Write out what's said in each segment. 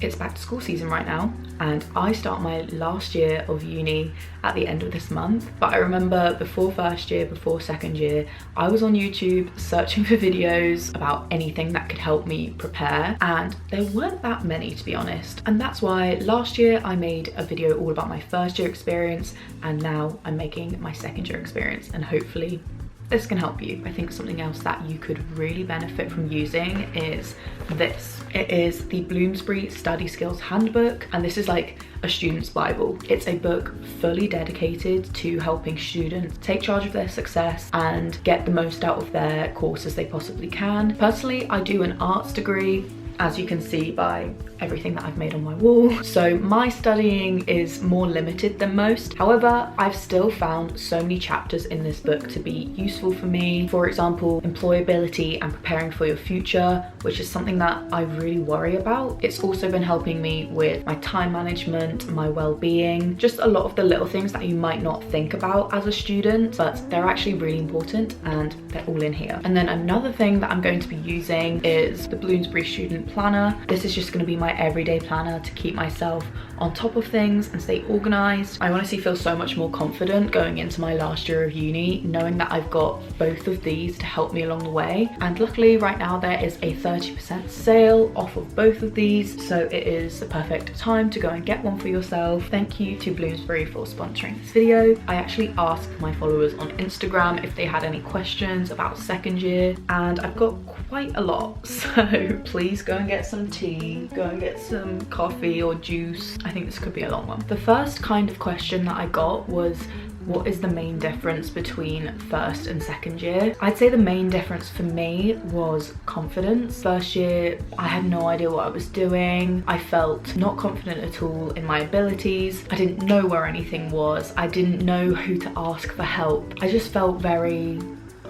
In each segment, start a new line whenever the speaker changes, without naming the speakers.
It's back to school season right now, and I start my last year of uni at the end of this month. But I remember before first year, before second year, I was on YouTube searching for videos about anything that could help me prepare, and there weren't that many, to be honest. And that's why last year I made a video all about my first year experience, and now I'm making my second year experience, and hopefully this can help you. I think something else that you could really benefit from using is this. It is the Bloomsbury Study Skills Handbook, and this is like a student's Bible. It's a book fully dedicated to helping students take charge of their success and get the most out of their course as they possibly can. Personally, I do an arts degree, as you can see by everything that I've made on my wall. So my studying is more limited than most. However, I've still found so many chapters in this book to be useful for me. For example, employability and preparing for your future, which is something that I really worry about. It's also been helping me with my time management, my well-being, just a lot of the little things that you might not think about as a student, but they're actually really important, and they're all in here. And then another thing that I'm going to be using is the Bloomsbury Student Planner. This is just going to be my everyday planner to keep myself on top of things and stay organized. I honestly feel so much more confident going into my last year of uni, knowing that I've got both of these to help me along the way. And luckily right now there is a 30% sale off of both of these, so it is the perfect time to go and get one for yourself. Thank you to Bloomsbury for sponsoring this video. I actually asked my followers on Instagram if they had any questions about second year, and I've got quite a lot, so please go and get some tea, go and get some coffee or juice. I think this could be a long one. The first kind of question that I got was, what is the main difference between first and second year? I'd say the main difference for me was confidence. First year, I had no idea what I was doing. I felt not confident at all in my abilities. I didn't know where anything was. I didn't know who to ask for help. I just felt very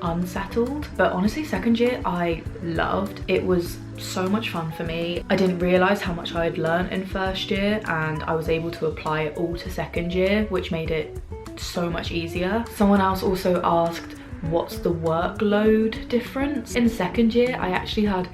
unsettled. But honestly, second year I loved. It was so much fun for me. I didn't realize how much I had learned in first year, and I was able to apply it all to second year, which made it so much easier. Someone else also asked, what's the workload difference? In second year, I actually had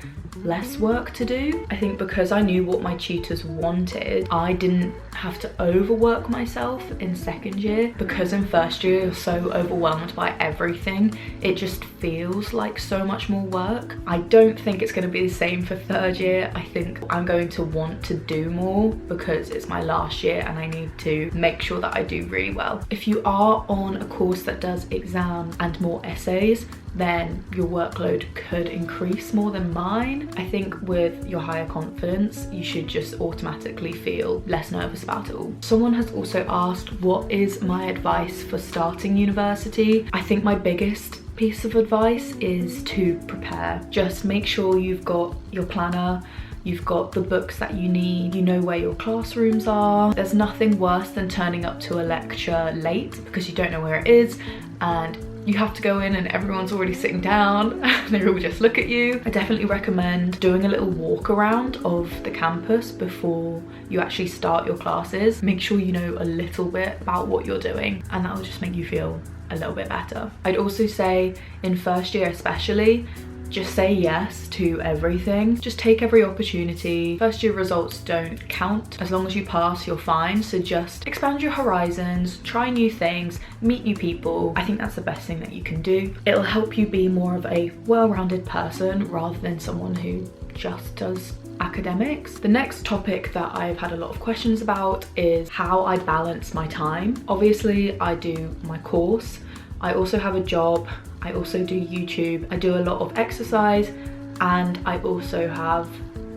less work to do. I think because I knew what my tutors wanted, I didn't have to overwork myself in second year. Because in first year you're so overwhelmed by everything, it just feels like so much more work. I don't think it's going to be the same for third year. I think I'm going to want to do more because it's my last year and I need to make sure that I do really well. If you are on a course that does exams and more essays, then your workload could increase more than mine. I think with your higher confidence, you should just automatically feel less nervous about it all. Someone has also asked, what is my advice for starting university? I think my biggest piece of advice is to prepare. Just make sure you've got your planner, you've got the books that you need, you know where your classrooms are. There's nothing worse than turning up to a lecture late because you don't know where it is, and you have to go in and everyone's already sitting down and they all just look at you. I definitely recommend doing a little walk around of the campus before you actually start your classes. Make sure you know a little bit about what you're doing, and that will just make you feel a little bit better. I'd also say in first year especially, just say yes to everything. Just take every opportunity. First year results don't count. As long as you pass, you're fine. So just expand your horizons, try new things, meet new people. I think that's the best thing that you can do. It'll help you be more of a well-rounded person rather than someone who just does academics. The next topic that I've had a lot of questions about is how I balance my time. Obviously, I do my course. I also have a job. I also do YouTube. I do a lot of exercise, and I also have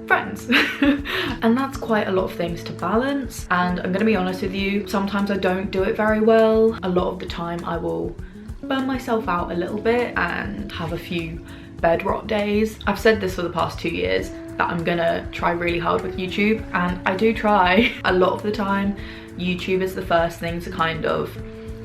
friends. And that's quite a lot of things to balance. And I'm gonna be honest with you, sometimes I don't do it very well. A lot of the time I will burn myself out a little bit and have a few bed rot days. I've said this for the past 2 years that I'm gonna try really hard with YouTube, and I do try. A lot of the time, YouTube is the first thing to kind of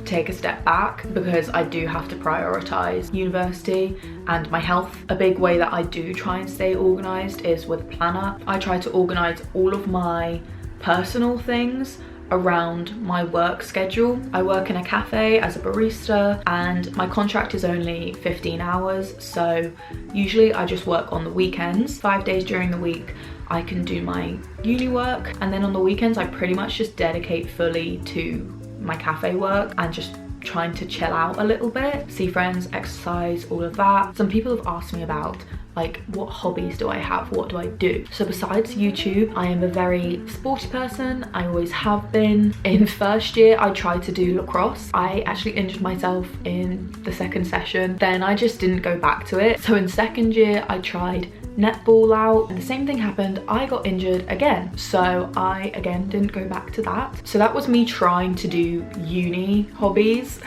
take a step back because I do have to prioritize university and my health. A big way that I do try and stay organized is with a planner. I try to organize all of my personal things around my work schedule. I work in a cafe as a barista and my contract is only 15 hours, so usually I just work on the weekends. 5 days during the week I can do my uni work, and then on the weekends I pretty much just dedicate fully to my cafe work and just trying to chill out a little bit, see friends, exercise, all of that. Some people have asked me about like, what hobbies do I have, what do I do? So besides YouTube, I am a very sporty person. I always have been. In first year I tried to do lacrosse. I actually injured myself in the second session, then I just didn't go back to it. So in second year I tried netball out, and the same thing happened. I got injured again, so I again didn't go back to that. So that was me trying to do uni hobbies,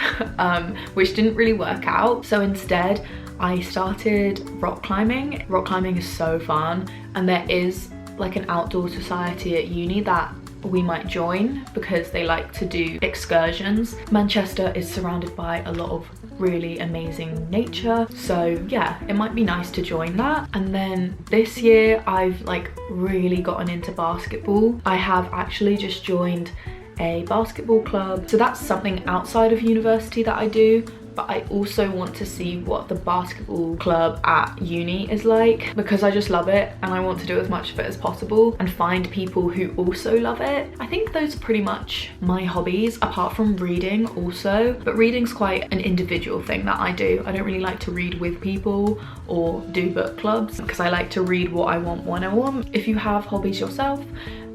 which didn't really work out. So instead I started rock climbing. Rock climbing is so fun, and there is like an outdoor society at uni that we might join because they like to do excursions. Manchester is surrounded by a lot of really amazing nature, so yeah, it might be nice to join that. And then this year I've like really gotten into basketball. I have actually just joined a basketball club, so that's something outside of university that I do, but I also want to see what the basketball club at uni is like, because I just love it and I want to do as much of it as possible and find people who also love it. I think those are pretty much my hobbies, apart from reading also, but reading's quite an individual thing that I do. I don't really like to read with people or do book clubs because I like to read what I want when I want. If you have hobbies yourself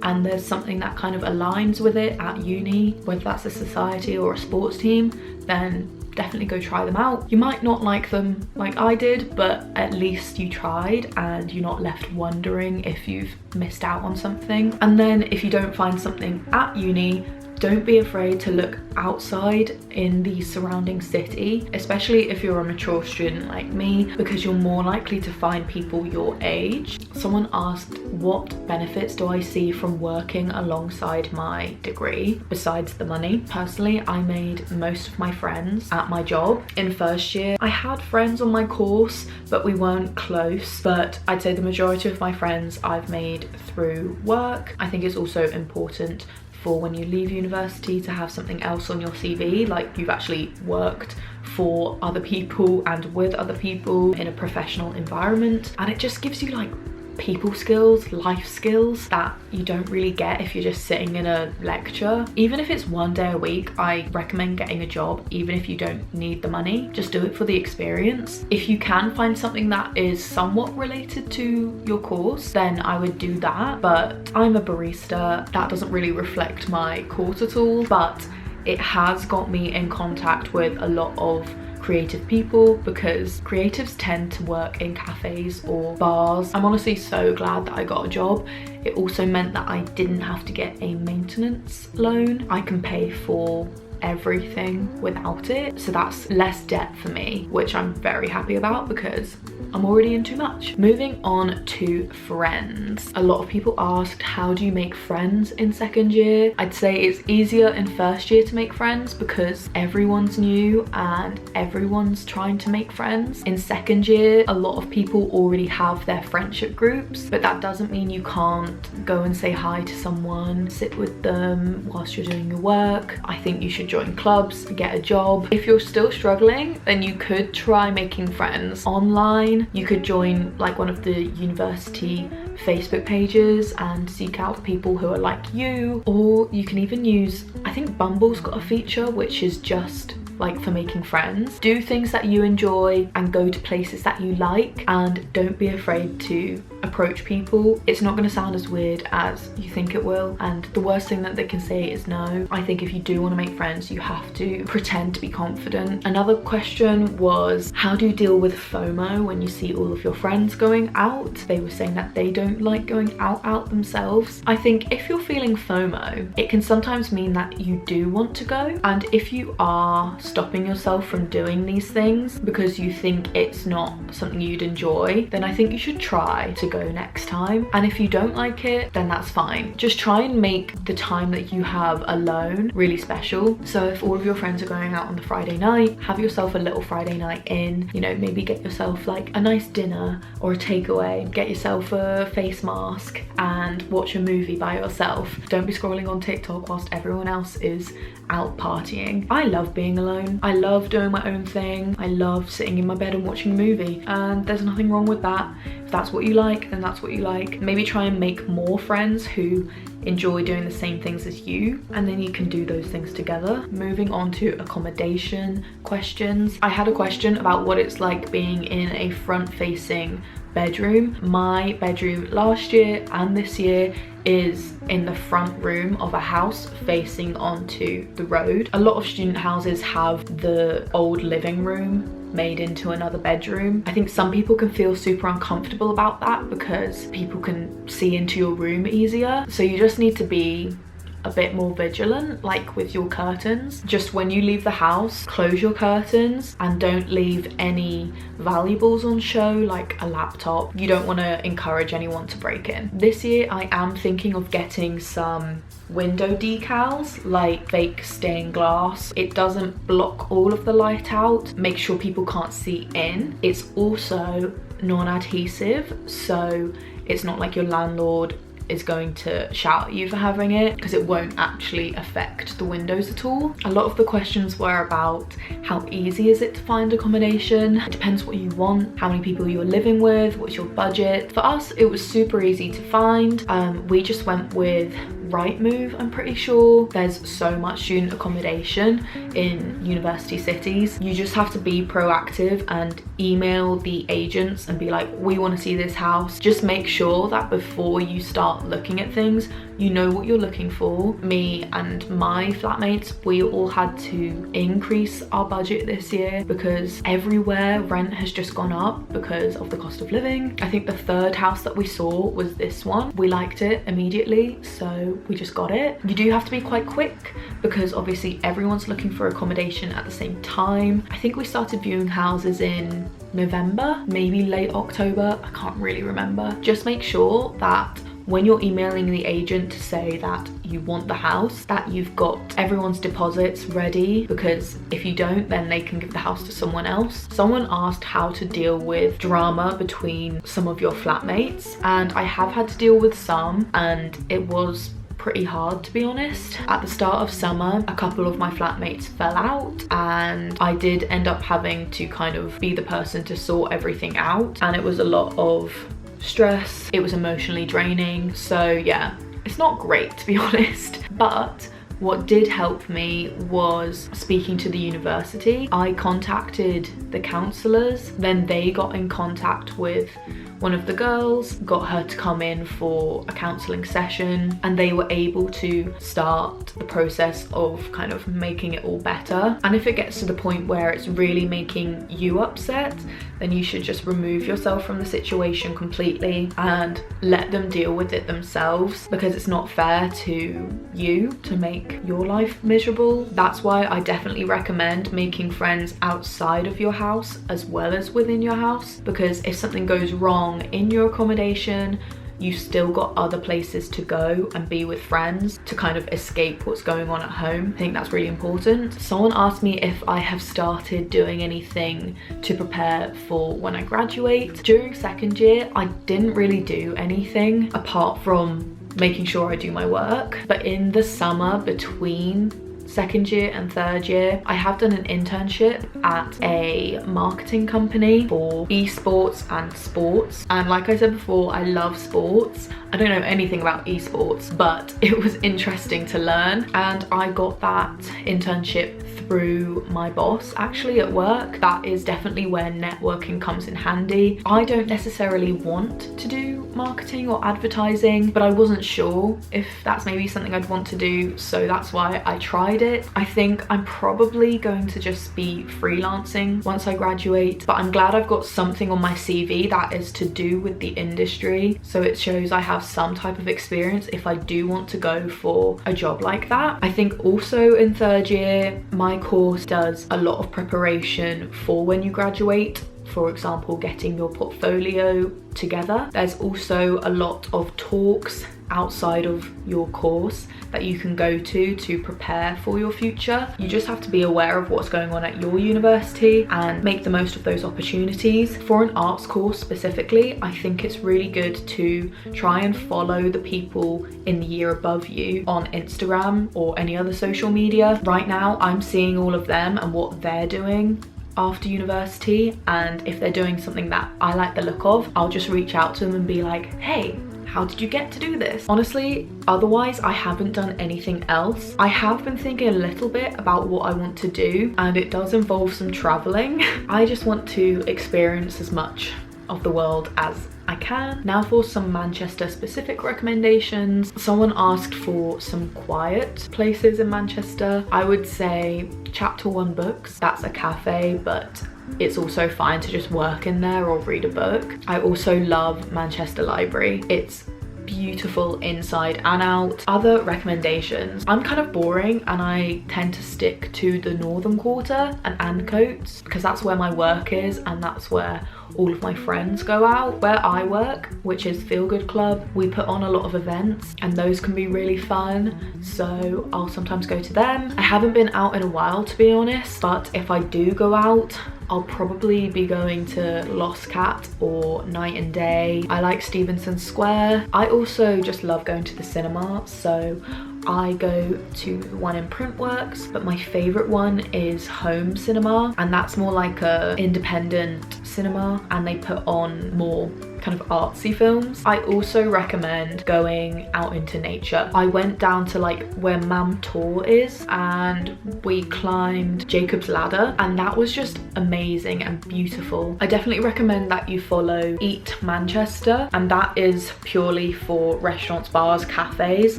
and there's something that kind of aligns with it at uni, whether that's a society or a sports team, then definitely go try them out. You might not like them like I did, but at least you tried and you're not left wondering if you've missed out on something. And then if you don't find something at uni, don't be afraid to look outside in the surrounding city, especially if you're a mature student like me, because you're more likely to find people your age. Someone asked, what benefits do I see from working alongside my degree besides the money? Personally, I made most of my friends at my job. In first year, I had friends on my course, but we weren't close. But I'd say the majority of my friends I've made through work. I think it's also important for when you leave university to have something else on your CV, like you've actually worked for other people and with other people in a professional environment, and it just gives you like people skills, life skills that you don't really get if you're just sitting in a lecture. Even if it's one day a week, I recommend getting a job, even if you don't need the money. Just do it for the experience. If you can find something that is somewhat related to your course, then I would do that. But I'm a barista. That doesn't really reflect my course at all, but it has got me in contact with a lot of creative people, because creatives tend to work in cafes or bars. I'm honestly so glad that I got a job. It also meant that I didn't have to get a maintenance loan. I can pay for everything without it, so that's less debt for me, which I'm very happy about because I'm already in too much. Moving on to friends. A lot of people asked, how do you make friends in second year? I'd say it's easier in first year to make friends because everyone's new and everyone's trying to make friends. In second year, a lot of people already have their friendship groups, but that doesn't mean you can't go and say hi to someone, sit with them whilst you're doing your work. I think you should join clubs, get a job. If you're still struggling, then you could try making friends online. You could join like one of the university Facebook pages and seek out people who are like you, or you can even use, I think Bumble's got a feature which is just like for making friends. Do things that you enjoy and go to places that you like, and don't be afraid to approach people. It's not going to sound as weird as you think it will, and the worst thing that they can say is no. I think if you do want to make friends, you have to pretend to be confident. Another question was, how do you deal with FOMO when you see all of your friends going out? They were saying that they don't like going out themselves. I think if you're feeling FOMO, it can sometimes mean that you do want to go, and if you are stopping yourself from doing these things because you think it's not something you'd enjoy, then I think you should try to go next time. And if you don't like it, then that's fine. Just try and make the time that you have alone really special. So if all of your friends are going out on the Friday night, have yourself a little Friday night in, you know, maybe get yourself like a nice dinner or a takeaway, get yourself a face mask and watch a movie by yourself. Don't be scrolling on TikTok whilst everyone else is out partying. I love being alone. I love doing my own thing. I love sitting in my bed and watching a movie, and there's nothing wrong with that. If that's what you like, like, then that's what you like. Maybe try and make more friends who enjoy doing the same things as you, and then you can do those things together. Moving on to accommodation questions. I had a question about what it's like being in a front-facing bedroom. My bedroom last year and this year is in the front room of a house facing onto the road. A lot of student houses have the old living room made into another bedroom. I think some people can feel super uncomfortable about that because people can see into your room easier. So you just need to be a bit more vigilant, like with your curtains. Just when you leave the house, close your curtains and don't leave any valuables on show, like a laptop. You don't want to encourage anyone to break in. This year I am thinking of getting some window decals, like fake stained glass. It doesn't block all of the light out, make sure people can't see in. It's also non-adhesive, so it's not like your landlord is going to shout at you for having it, because it won't actually affect the windows at all. A lot of the questions were about how easy is it to find accommodation. It depends what you want, how many people you're living with, what's your budget. For us, it was super easy to find. We just went with Rightmove, I'm pretty sure. There's so much student accommodation in university cities. You just have to be proactive and email the agents and be like, we want to see this house. Just make sure that before you start looking at things, you know what you're looking for. Me and my flatmates, we all had to increase our budget this year because everywhere rent has just gone up because of the cost of living. I think the third house that we saw was this one. We liked it immediately, so we just got it. You do have to be quite quick because obviously everyone's looking for accommodation at the same time. I think we started viewing houses in November, maybe late October, I can't really remember. Just make sure that when you're emailing the agent to say that you want the house, that you've got everyone's deposits ready, because if you don't, then they can give the house to someone else. Someone asked how to deal with drama between some of your flatmates, and I have had to deal with some, and it was pretty hard, to be honest. At the start of summer, a couple of my flatmates fell out, and I did end up having to kind of be the person to sort everything out, and it was a lot of stress. It was emotionally draining, so yeah, it's not great, to be honest. But what did help me was speaking to the university. I contacted the counsellors, then they got in contact with one of the girls, got her to come in for a counselling session, and they were able to start the process of kind of making it all better. And if it gets to the point where it's really making you upset, then you should just remove yourself from the situation completely and let them deal with it themselves, because it's not fair to you to make your life miserable. That's why I definitely recommend making friends outside of your house as well as within your house, because if something goes wrong in your accommodation, you've still got other places to go and be with friends to kind of escape what's going on at home. I think that's really important. Someone asked me if I have started doing anything to prepare for when I graduate. During second year, I didn't really do anything apart from making sure I do my work. But in the summer between second year and third year, I have done an internship at a marketing company for esports and sports. And like I said before, I love sports. I don't know anything about esports, but it was interesting to learn. And I got that internship through my boss actually at work. That is definitely where networking comes in handy. I don't necessarily want to do marketing or advertising, but I wasn't sure if that's maybe something I'd want to do, so that's why I tried it. I think I'm probably going to just be freelancing once I graduate, but I'm glad I've got something on my CV that is to do with the industry, so it shows I have some type of experience if I do want to go for a job like that. I think also in third year, my course does a lot of preparation for when you graduate. For example, getting your portfolio together. There's also a lot of talks outside of your course that you can go to prepare for your future. You just have to be aware of what's going on at your university and make the most of those opportunities. For an arts course specifically, I think it's really good to try and follow the people in the year above you on Instagram or any other social media. Right now, I'm seeing all of them and what they're doing after university, and if they're doing something that I like the look of, I'll just reach out to them and be like, hey, how did you get to do this? Honestly, otherwise I haven't done anything else. I have been thinking a little bit about what I want to do, and it does involve some traveling. I just want to experience as much of the world as I can. Now for some Manchester specific recommendations. Someone asked for some quiet places in Manchester. I would say Chapter One Books. That's a cafe, but it's also fine to just work in there or read a book. I also love Manchester Library. It's beautiful inside and out. Other recommendations. I'm kind of boring and I tend to stick to the Northern Quarter and Ancoats because that's where my work is and that's where all of my friends go out. Where I work, which is Feel Good Club, we put on a lot of events and those can be really fun, so I'll sometimes go to them. I haven't been out in a while, to be honest, but if I do go out, I'll probably be going to Lost Cat or Night and Day. I like Stevenson Square. I also just love going to the cinema, so I go to the one in Printworks, but my favourite one is Home Cinema, and that's more like a independent cinema and they put on more kind of artsy films. I also recommend going out into nature. I went down to like where Mam Tor is and we climbed Jacob's Ladder and that was just amazing and beautiful. I definitely recommend that you follow Eat Manchester, and that is purely for restaurants, bars, cafes,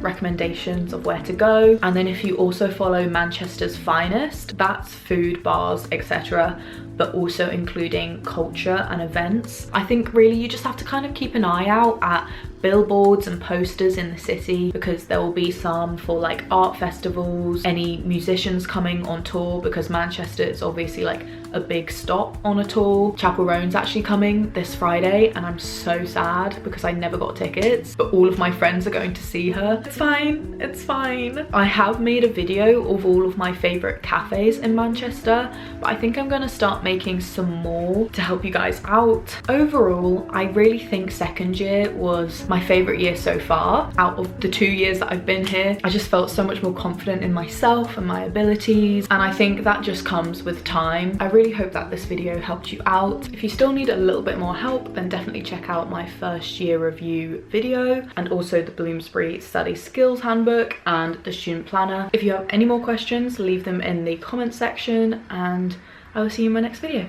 recommendations of where to go. And then if you also follow Manchester's Finest, that's food, bars, etc., but also including culture and events. I think really you just have to kind of keep an eye out at billboards and posters in the city because there will be some for like art festivals, any musicians coming on tour, because Manchester is obviously like a big stop on a tour. Chapel Roan's actually coming this Friday and I'm so sad because I never got tickets, but all of my friends are going to see her. It's fine, it's fine. I have made a video of all of my favorite cafes in Manchester, but I think I'm gonna start making some more to help you guys out. Overall, I really think second year was my favorite year so far. Out of the 2 years that I've been here, I just felt so much more confident in myself and my abilities, and I think that just comes with time. I really hope that this video helped you out. If you still need a little bit more help, then definitely check out my first year review video and also the Bloomsbury Study Skills Handbook and the Student Planner. If you have any more questions, leave them in the comment section and I will see you in my next video.